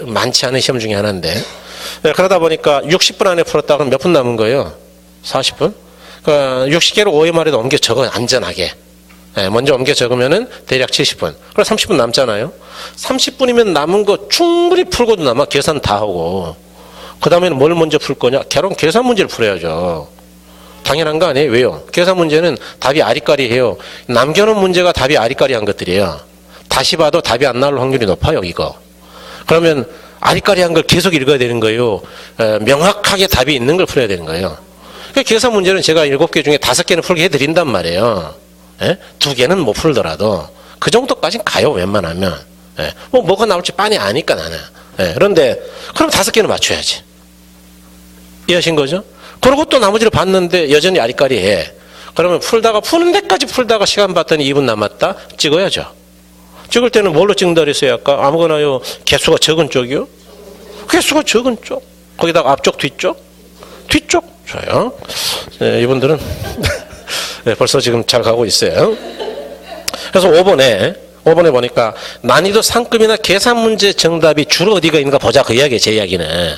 많지 않은 시험 중에 하나인데. 그러다 보니까 60분 안에 풀었다 그러면 몇 분 남은 거예요? 40분? 그러니까 60개로 OMR에도 옮겨 적어요. 안전하게. 먼저 옮겨 적으면은 대략 70분. 그럼 30분 남잖아요. 30분이면 남은 거 충분히 풀고도 남아. 계산 다 하고. 그 다음에는 뭘 먼저 풀 거냐? 계산 문제를 풀어야죠. 당연한 거 아니에요? 왜요? 계산 문제는 답이 아리까리해요. 남겨놓은 문제가 답이 아리까리한 것들이에요. 다시 봐도 답이 안 나올 확률이 높아요, 이거. 그러면 아리까리한 걸 계속 읽어야 되는 거예요. 명확하게 답이 있는 걸 풀어야 되는 거예요. 계산 문제는 제가 7개 중에 5개는 풀게 해드린단 말이에요. 2개는 못 풀더라도 그 정도까지는 가요, 웬만하면. 뭐가 나올지 빤히 아니까 나는. 그런데 그럼 5개는 맞춰야지. 이해하신 거죠? 그리고 또 나머지를 봤는데 여전히 아리까리해. 그러면 푸는 데까지 풀다가 시간 봤더니 2분 남았다? 찍어야죠. 찍을 때는 뭘로 찍는다 그랬어요? 아까 아무거나요. 개수가 적은 쪽이요? 개수가 적은 쪽. 거기다가 앞쪽, 뒤쪽? 뒤쪽. 좋아요. 이분들은 벌써 지금 잘 가고 있어요. 그래서 5번에 보니까 난이도 상급이나 계산 문제 정답이 주로 어디가 있는가 보자. 그 이야기예요, 제 이야기는.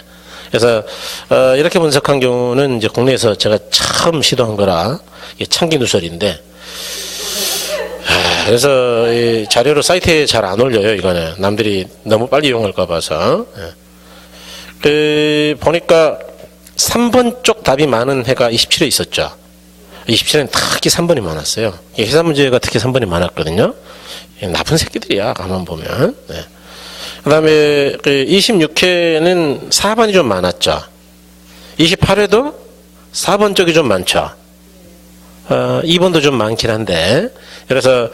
그래서 이렇게 분석한 경우는 이제 국내에서 제가 처음 시도한 거라 이게 참기 누설인데, 그래서 이 자료를 사이트에 잘 안 올려요. 이거는 남들이 너무 빨리 이용할까 봐서. 보니까 3번 쪽 답이 많은 해가 27회 있었죠. 27회는 특히 3번이 많았어요. 계산 문제가 특히 3번이 많았거든요. 나쁜 새끼들이야, 가만 보면. 그 다음에 26회는 4번이 좀 많았죠. 28회도 4번 쪽이 좀 많죠. 2번도 좀 많긴 한데. 그래서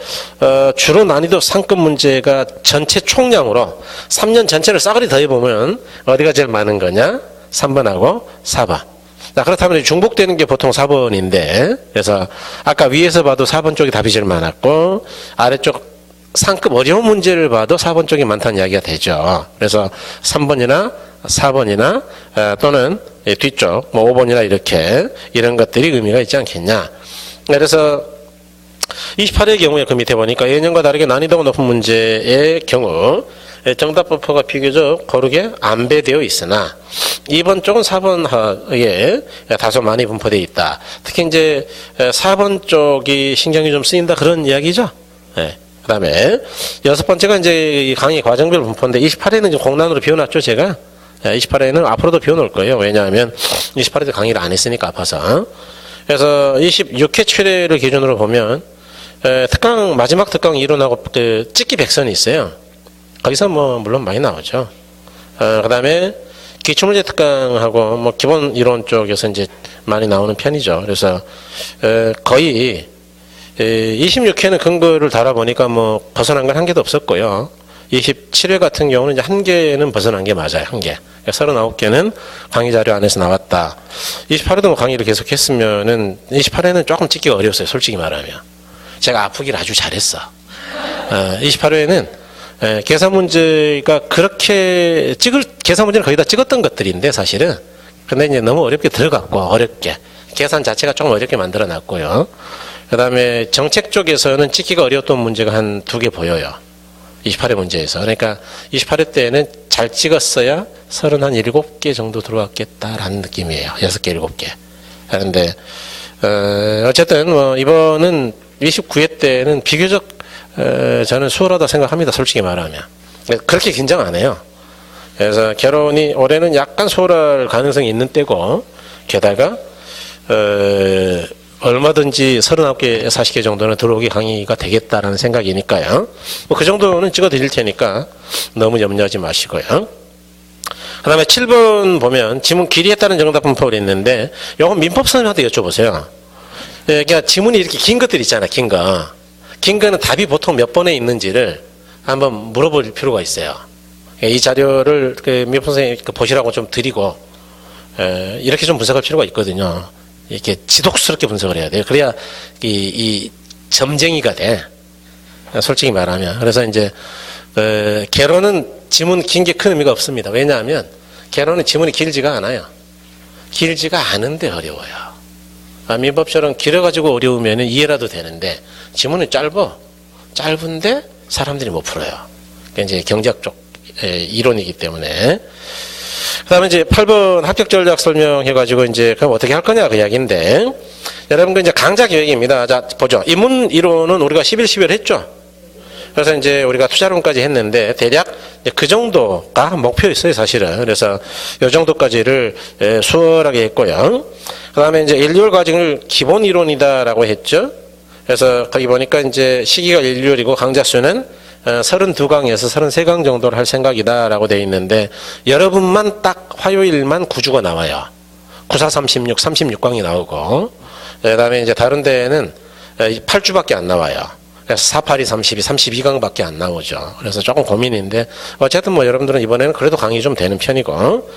주로 난이도 상급 문제가 전체 총량으로 3년 전체를 싸그리 더해보면 어디가 제일 많은 거냐? 3번하고 4번. 그렇다면 중복되는 게 보통 4번인데, 그래서 아까 위에서 봐도 4번 쪽이 답이 제일 많았고, 아래쪽 상급 어려운 문제를 봐도 4번 쪽이 많다는 이야기가 되죠. 그래서 3번이나 4번이나 또는 뒤쪽 뭐 5번이나 이런 것들이 의미가 있지 않겠냐. 그래서 28회의 경우에 그 밑에 보니까 예년과 다르게 난이도가 높은 문제의 경우 정답 분포가 비교적 고르게 안배되어 있으나 2번 쪽은 4번에 다소 많이 분포되어 있다. 특히 이제 4번 쪽이 신경이 좀 쓰인다 그런 이야기죠. 그 다음에 6번째가 이제 이 강의 과정별 분포인데 28회는 이제 공란으로 비워놨죠, 제가. 28회는 앞으로도 비워놓을 거예요. 왜냐하면 28회도 강의를 안 했으니까 아파서. 그래서 26회 7회를 기준으로 보면 특강 마지막 특강 이론하고 그 찍기 백선이 있어요. 거기서 뭐 물론 많이 나오죠. 그다음에 기출문제 특강하고 뭐 기본 이론 쪽에서 이제 많이 나오는 편이죠. 그래서 거의 26회는 근거를 달아보니까 뭐 벗어난 건 한 개도 없었고요. 27회 같은 경우는 이제 한 개는 벗어난 게 맞아요. 한 개. 39개는 강의 자료 안에서 나왔다. 28회도 뭐 강의를 계속 했으면은 28회는 조금 찍기가 어려웠어요. 솔직히 말하면. 제가 아프기를 아주 잘했어. 28회는 계산 문제가 그렇게 계산 문제는 거의 다 찍었던 것들인데 사실은. 근데 이제 너무 어렵게 들어갔고, 어렵게. 계산 자체가 조금 어렵게 만들어 놨고요. 그 다음에 정책 쪽에서는 찍기가 어려웠던 문제가 한 2개 보여요. 28회 문제에서. 그러니까 28회 때는 잘 찍었어야 37개 정도 들어왔겠다라는 느낌이에요. 6개, 7개. 그런데, 어쨌든, 뭐, 이번은 29회 때는 비교적, 저는 수월하다 생각합니다. 솔직히 말하면. 그렇게 긴장 안 해요. 그래서 결혼이 올해는 약간 수월할 가능성이 있는 때고, 게다가, 얼마든지 39개, 40개 정도는 들어오기 강의가 되겠다라는 생각이니까요. 뭐 그 정도는 찍어 드릴 테니까 너무 염려하지 마시고요. 그 다음에 7번 보면 지문 길이에 따른 정답 분법이 있는데 이건 민법 선생님한테 여쭤보세요. 그러니까 지문이 이렇게 긴 것들 있잖아요. 긴 거. 긴 거는 답이 보통 몇 번에 있는지를 한번 물어볼 필요가 있어요. 이 자료를 그 민법 선생님 보시라고 좀 드리고 이렇게 좀 분석할 필요가 있거든요. 이렇게 지독스럽게 분석을 해야 돼요. 그래야 이 점쟁이가 돼. 솔직히 말하면. 그래서 이제 개론은 지문 긴 게 큰 의미가 없습니다. 왜냐하면 개론은 지문이 길지가 않아요. 길지가 않은데 어려워요. 민법처럼 길어가지고 어려우면 이해라도 되는데 지문은 짧은데 사람들이 못 풀어요. 그러니까 이제 경제학 쪽 이론이기 때문에. 그 다음에 이제 8번 합격 전략 설명해가지고 이제 그럼 어떻게 할 거냐 그 이야기인데 여러분들 이제 강좌 계획입니다. 자, 보죠. 인문 이론은 우리가 11, 12월 했죠. 그래서 이제 우리가 투자론까지 했는데 대략 그 정도가 목표였어요, 사실은. 그래서 이 정도까지를 수월하게 했고요. 그 다음에 이제 1, 2월 과정을 기본 이론이다라고 했죠. 그래서 거기 보니까 이제 시기가 1, 2월이고 강좌 수는 32강에서 33강 정도를 할 생각이다라고 되어 있는데 여러분만 딱 화요일만 9주가 나와요. 94, 36, 36강이 나오고 그 다음에 이제 다른 데에는 8주밖에 안 나와요. 그래서 4, 8, 2, 32, 32강밖에 안 나오죠. 그래서 조금 고민인데 어쨌든 뭐 여러분들은 이번에는 그래도 강의 좀 되는 편이고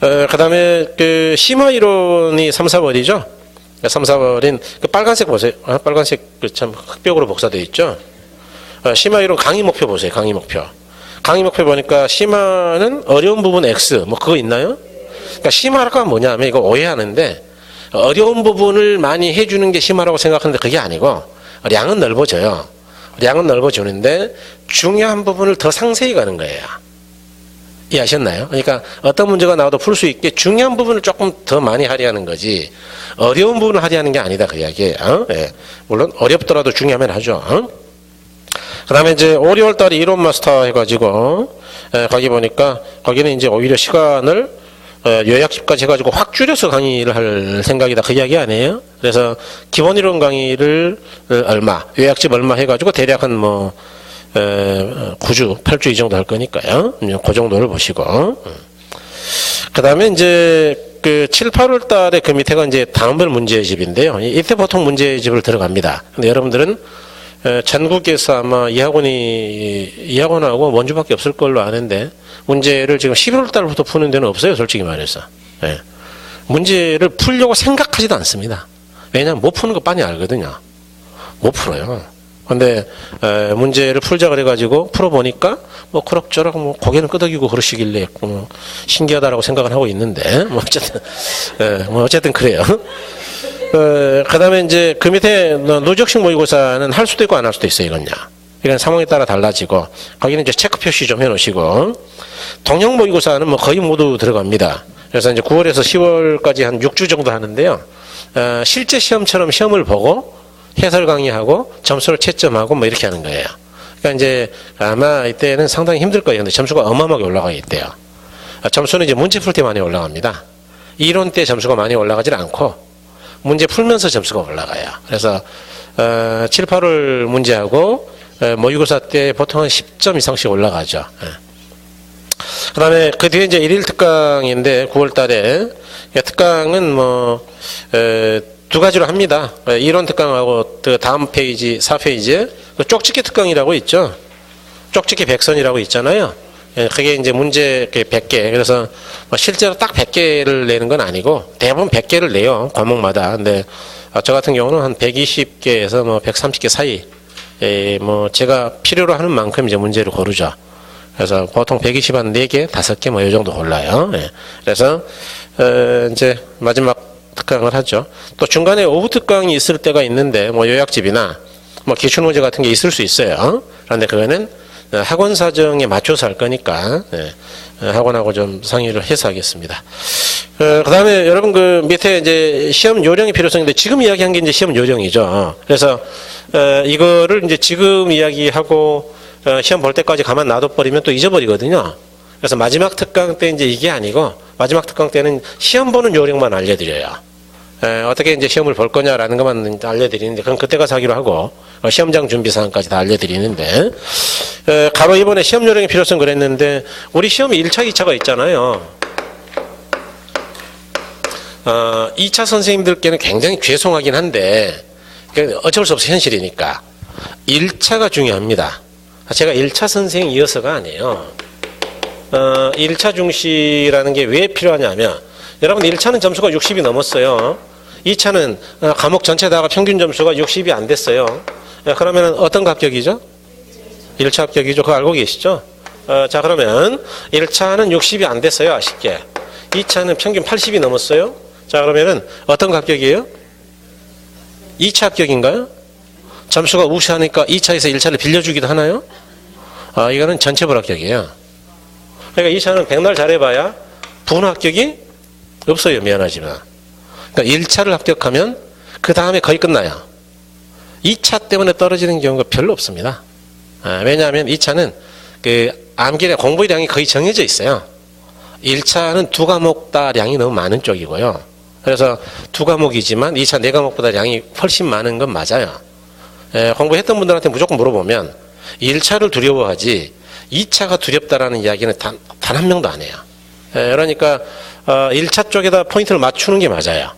그 다음에 그 심화 이론이 3, 4월이죠. 3, 4월인 그 빨간색 보세요. 빨간색 그 참 흑벽으로 복사되어 있죠. 심화 이론 강의 목표 보세요. 강의 목표. 강의 목표 보니까 심화는 어려운 부분 X 뭐 그거 있나요? 그러니까 심화가 뭐냐면 이거 오해하는데 어려운 부분을 많이 해주는 게 심화라고 생각하는데 그게 아니고 량은 넓어져요. 량은 넓어주는데 중요한 부분을 더 상세히 가는 거예요. 이해하셨나요? 그러니까 어떤 문제가 나와도 풀 수 있게 중요한 부분을 조금 더 많이 하려는 거지 어려운 부분을 하려는 게 아니다 그 이야기예요. 예. 물론 어렵더라도 중요하면 하죠. 그 다음에 이제 5, 6월 달에 이론 마스터 해가지고 거기 보니까 거기는 이제 오히려 시간을 요약집까지 해가지고 확 줄여서 강의를 할 생각이다 그 이야기 아니에요? 그래서 기본 이론 강의를 얼마 요약집 얼마 해가지고 대략 한 뭐 9주 8주 이 정도 할 거니까요. 그 정도를 보시고 그 다음에 이제 그 7, 8월 달에 그 밑에가 이제 다음번 문제집인데요. 이때 보통 문제집을 들어갑니다. 근데 여러분들은 전국에서 아마 이 학원하고 원주밖에 없을 걸로 아는데 문제를 지금 11월 달부터 푸는 데는 없어요. 솔직히 말해서. 예. 문제를 풀려고 생각하지도 않습니다. 왜냐하면 못 푸는 거 빤히 알거든요. 못 풀어요. 근데 문제를 풀자 그래가지고 풀어보니까 뭐 그럭저럭 뭐 고개는 끄덕이고 그러시길래 뭐 신기하다라고 생각을 하고 있는데 뭐 어쨌든 뭐 어쨌든 그래요. 그 다음에 이제 그 밑에 누적식 모의고사는 할 수도 있고 안 할 수도 있어요, 이건요. 이건 상황에 따라 달라지고, 거기는 이제 체크 표시 좀 해놓으시고, 동형 모의고사는 뭐 거의 모두 들어갑니다. 그래서 이제 9월에서 10월까지 한 6주 정도 하는데요. 실제 시험처럼 시험을 보고, 해설 강의하고, 점수를 채점하고 뭐 이렇게 하는 거예요. 그러니까 이제 아마 이때는 상당히 힘들 거예요. 근데 점수가 어마어마하게 올라가겠대요. 점수는 이제 문제 풀 때 많이 올라갑니다. 이론 때 점수가 많이 올라가질 않고, 문제 풀면서 점수가 올라가요. 그래서 7, 8월 문제하고 모의고사 때 보통 한 10점 이상씩 올라가죠. 그다음에 그 뒤에 이제 1일 특강인데 9월 달에 특강은 두 가지로 합니다. 이론 특강하고 그 다음 페이지 4페이지에 쪽집기 특강이라고 있죠. 쪽집기 100선이라고 있잖아요. 그게 이제 문제 100개. 그래서 실제로 딱 100개를 내는 건 아니고 대부분 100개를 내요. 과목마다. 근데 저 같은 경우는 한 120개에서 130개 사이. 제가 필요로 하는 만큼 이제 문제를 고르죠. 그래서 보통 120 한 4개, 5개 이 정도 골라요. 그래서 이제 마지막 특강을 하죠. 또 중간에 오후 특강이 있을 때가 있는데 요약집이나 기출문제 같은 게 있을 수 있어요. 그런데 그거는 학원 사정에 맞춰서 할 거니까 학원하고 좀 상의를 해서 하겠습니다. 그 다음에 여러분 그 밑에 이제 시험 요령의 필요성인데 지금 이야기한 게 이제 시험 요령이죠. 그래서 이거를 이제 지금 이야기하고 시험 볼 때까지 가만 놔둬버리면 또 잊어버리거든요. 그래서 마지막 특강 때 이제 이게 아니고 마지막 특강 때는 시험 보는 요령만 알려드려요. 어떻게 이제 시험을 볼 거냐라는 것만 알려드리는데 그건 그때 가서 하기로 하고 시험장 준비 사항까지 다 알려드리는데 가로 이번에 시험 요령의 필요성 그랬는데 우리 시험이 1차, 2차가 있잖아요. 2차 선생님들께는 굉장히 죄송하긴 한데 어쩔 수 없어 현실이니까 1차가 중요합니다. 제가 1차 선생이어서가 아니에요. 1차 중시라는 게 왜 필요하냐면 여러분 1차는 점수가 60이 넘었어요. 2차는 과목 전체 다가 평균 점수가 60이 안 됐어요. 그러면 어떤 합격이죠? 1차 합격이죠. 그거 알고 계시죠? 자 그러면 1차는 60이 안 됐어요. 아쉽게. 2차는 평균 80이 넘었어요. 자 그러면은 어떤 합격이에요? 2차 합격인가요? 점수가 우수하니까 2차에서 1차를 빌려주기도 하나요? 이거는 전체 불합격이에요. 그러니까 2차는 백날 잘해봐야 분합격이 없어요. 미안하지만. 그러니까 1차를 합격하면 그 다음에 거의 끝나요. 2차 때문에 떨어지는 경우가 별로 없습니다. 왜냐하면 2차는 그 암기의 공부량이 거의 정해져 있어요. 1차는 2과목 량이 너무 많은 쪽이고요. 그래서 2과목이지만 2차 4과목보다 량이 훨씬 많은 건 맞아요. 공부했던 분들한테 무조건 물어보면 1차를 두려워하지 2차가 두렵다라는 이야기는 단 한 명도 안 해요. 그러니까 1차 쪽에다 포인트를 맞추는 게 맞아요.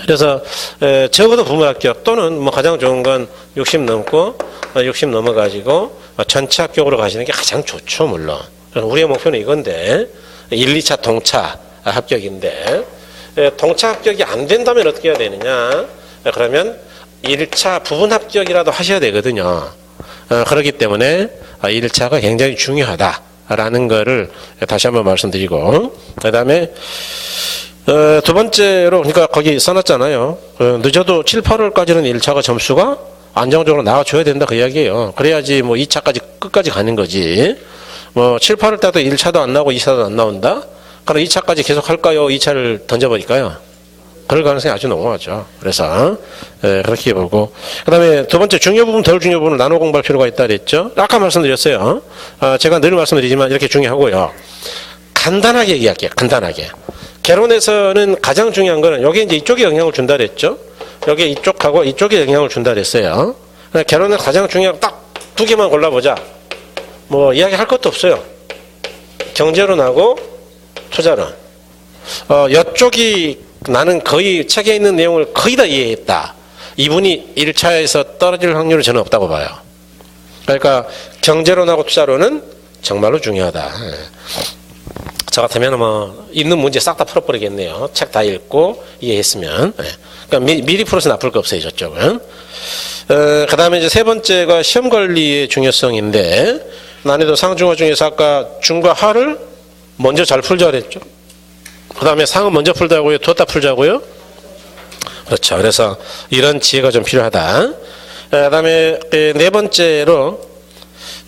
그래서 적어도 부문합격 또는 가장 좋은 건 60 넘고 60 넘어가지고 전체 합격으로 가시는 게 가장 좋죠. 물론 우리의 목표는 이건데 1, 2차 동차 합격인데 동차 합격이 안 된다면 어떻게 해야 되느냐. 그러면 1차 부분 합격이라도 하셔야 되거든요. 그렇기 때문에 1차가 굉장히 중요하다라는 거를 다시 한번 말씀드리고 그 다음에 두 번째로 그러니까 거기 써놨잖아요. 늦어도 7, 8월까지는 1차가 점수가 안정적으로 나와줘야 된다 그 이야기예요. 그래야지 2차까지 끝까지 가는 거지. 7, 8월 때도 1차도 안 나오고 2차도 안 나온다? 그럼 2차까지 계속 할까요? 2차를 던져버릴까요? 그럴 가능성이 아주 농후하죠. 그래서 그렇게 보고 그 다음에 두 번째 중요 부분 덜 중요 부분을 나눠 공부할 필요가 있다 그랬죠. 아까 말씀드렸어요. 제가 늘 말씀드리지만 이렇게 중요하고요. 간단하게 얘기할게요. 간단하게. 개론에서는 가장 중요한 거는 여기 이제 이쪽에 영향을 준다 그랬죠. 여기 이쪽하고 이쪽에 영향을 준다 그랬어요. 개론은 가장 중요한 딱 두 개만 골라보자. 이야기할 것도 없어요. 경제론하고 투자론. 이쪽이 나는 거의 책에 있는 내용을 거의 다 이해했다. 이분이 1차에서 떨어질 확률은 저는 없다고 봐요. 그러니까 경제론하고 투자론은 정말로 중요하다. 저 같으면 있는 문제 싹 다 풀어버리겠네요. 책 다 읽고 이해했으면. 그러니까 미리 풀어서 나쁠 거 없어요. 저쪽은. 그 다음에 이제 세 번째가 시험 관리의 중요성인데 난이도 상중하 중에서 아까 중과 하를 먼저 잘 풀자 그랬죠. 그 다음에 상은 먼저 풀자고요? 두었다 풀자고요? 그렇죠. 그래서 이런 지혜가 좀 필요하다. 그 다음에 네 번째로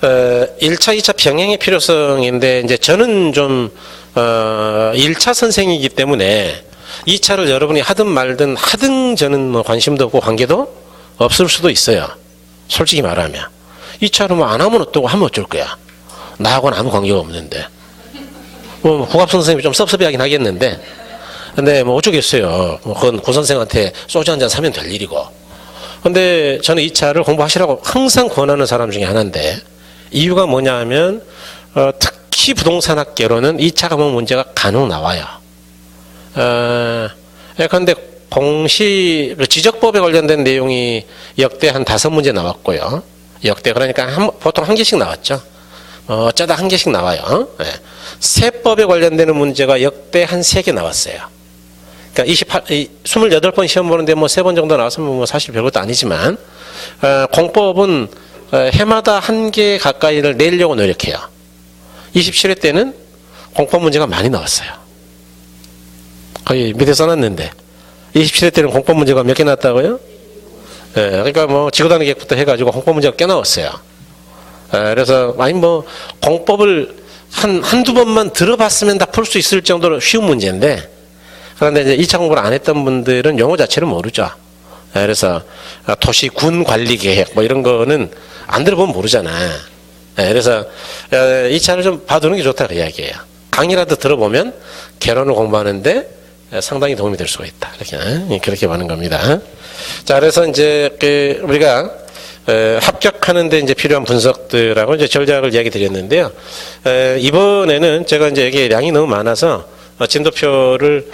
1차, 2차 병행의 필요성인데 이제 저는 좀 1차 선생이기 때문에 2차를 여러분이 하든 말든 하등 저는 관심도 없고 관계도 없을 수도 있어요. 솔직히 말하면. 2차로 안 하면 어떠고 하면 어쩔 거야. 나하고는 아무 관계가 없는데. 국합 선생님이 좀 섭섭해하긴 하겠는데 근데 뭐 어쩌겠어요. 뭐 그건 고 선생한테 소주 한 잔 사면 될 일이고. 근데 저는 이 차를 공부하시라고 항상 권하는 사람 중에 하나인데, 이유가 뭐냐 하면 특히 부동산학계로는 이 차가 뭐 문제가 간혹 나와요. 그런데 공시 지적법에 관련된 내용이 역대 한 5문제 나왔고요. 역대 그러니까 보통 한 개씩 나왔죠. 어쩌다 한 개씩 나와요. 네. 세법에 관련되는 문제가 역대 한 3개 나왔어요. 그러니까 28번 시험 보는데 뭐 3번 정도 나왔으면 뭐 사실 별것도 아니지만, 공법은 해마다 1개 가까이를 내려고 노력해요. 27회 때는 공법 문제가 많이 나왔어요. 거의 밑에 써놨는데 27회 때는 공법 문제가 몇 개 나왔다고요? 예, 그러니까 뭐 지구단위 계획부터 해가지고 공법 문제가 꽤 나왔어요. 그래서 아니 뭐 공법을 한두 번만 들어봤으면 다 풀 수 있을 정도로 쉬운 문제인데, 그런데 이제 2차 공부를 안 했던 분들은 용어 자체를 모르죠. 그래서 도시 군 관리 계획 뭐 이런 거는 안 들어보면 모르잖아. 그래서 2차를 좀 봐두는 게 좋다 그 이야기예요. 강의라도 들어보면 개론을 공부하는데 상당히 도움이 될 수가 있다. 그렇게 보는 겁니다. 자, 그래서 이제 우리가 합격하는데 이제 필요한 분석들하고 이제 전략을 이야기 드렸는데요. 이번에는 제가 이제 여기 양이 너무 많아서 진도표를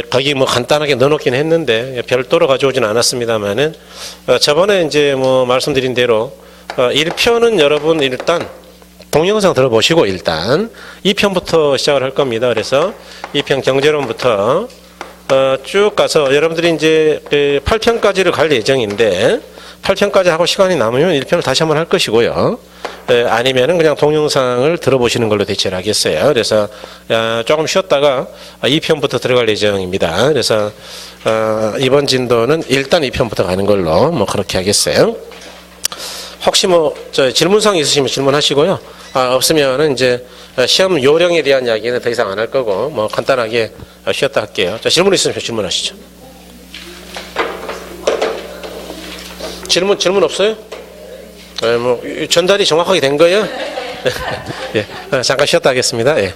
거기 뭐 간단하게 넣어놓긴 했는데 별도로 가져오진 않았습니다만은, 저번에 이제 뭐 말씀드린 대로 1편은 여러분 일단 동영상 들어보시고 일단 2편부터 시작을 할 겁니다. 그래서 2편 경제론부터 쭉 가서 여러분들이 이제 8편까지를 갈 예정인데, 8편까지 하고 시간이 남으면 1편을 다시 한번 할 것이고요. 아니면은 그냥 동영상을 들어보시는 걸로 대체를 하겠어요. 그래서 조금 쉬었다가 2편부터 들어갈 예정입니다. 그래서 이번 진도는 일단 2편부터 가는 걸로 뭐 그렇게 하겠어요. 혹시 뭐 질문사항 있으시면 질문하시고요. 없으면은 이제 시험 요령에 대한 이야기는 더 이상 안 할 거고 뭐 간단하게 쉬었다 할게요. 자, 질문 있으면 질문하시죠. 질문 없어요? 뭐 전달이 정확하게 된 거예요? 예, 잠깐 쉬었다 하겠습니다. 예.